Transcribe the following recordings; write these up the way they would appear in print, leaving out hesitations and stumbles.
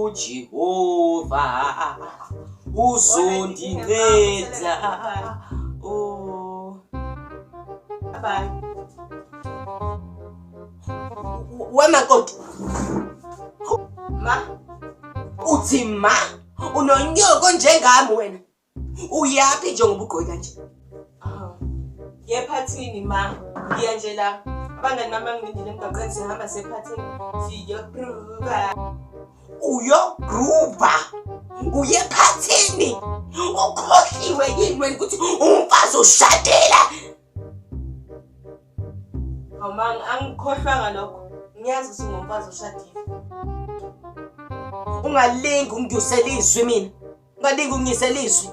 uJehova uzondinceda. Oh. Bye. Wemakoti. Ma. Uthi ma unonyoko njengami wena. Uyapi njengoba ugqoke kanje? Ngiyephathini ma. Ngiya nje la. Abangani bami ngilindile emgaqweni sihamba sephathini. Siyogruba. Uyogruba. Uyephathini. Ukhohliwe yini wena ukuthi umfazi ushadela? Awumanga angikhohlwanga lokho. Ngiyazi ukuthi ngumfazi ushadile. Ungalingi ungiyusela izwi mina. Ungalingi ungiyisela izwi.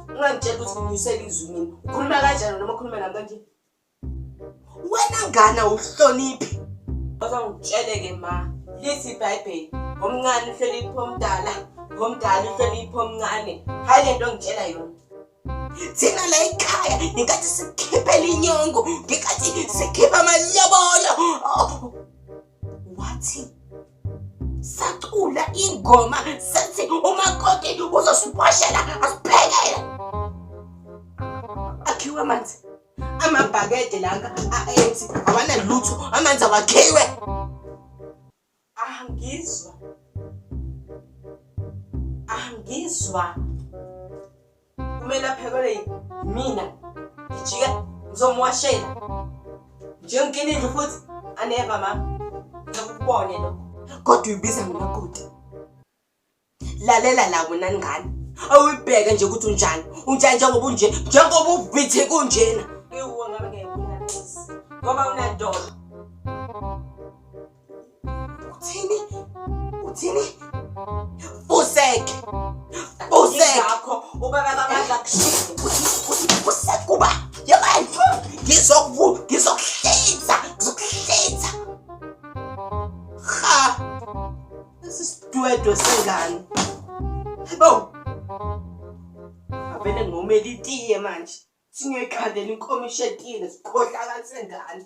Ungangitshela ukuthi ngiyisela izwi mina. Ukhuluma kanjani noma ukhuluma nami kanje? Wena ngana uhloniphi? Bazongitsheleke ma. Lithi iBhayibheli, omncane uhlonipha omdala, omdala uhlonipha omncane. Hayi lento ngitshela yona. Thina la ekhaya ngingathi sikhiphela inyongo, ngingathi sikhipha amalobolo. Wathi sacula ingoma sathi umakoti uzosiphoshela asiphekele. Akhiwe amanzi. Amabhakede langa aethi awanalutho amanzi awakhiwe. Angizwa. Kumele aphekelwe mina. Ngijika ngizomwashela. Njengkinini futhi aneva ma. Ngikubone lokho. Kodwa uyibiza ngumakoti. Lalela la wena ngane. Awuyibheke nje ukuthi unjani. Unjani njengoba unje, njengoba uvithe kunjena. Ngiwuwe ngabe ngiyakubona nisi. Ngoba unadolo. Uthini? Useke. Yakho ubaba bamandla. Usekuba. Yabani. Ngizokuhlinza. Ha. Lesisitwedwe sengane. Hayibo. Avele ngomela itiye manje. Singekhadela inkomishi etile sikhohla kansengane.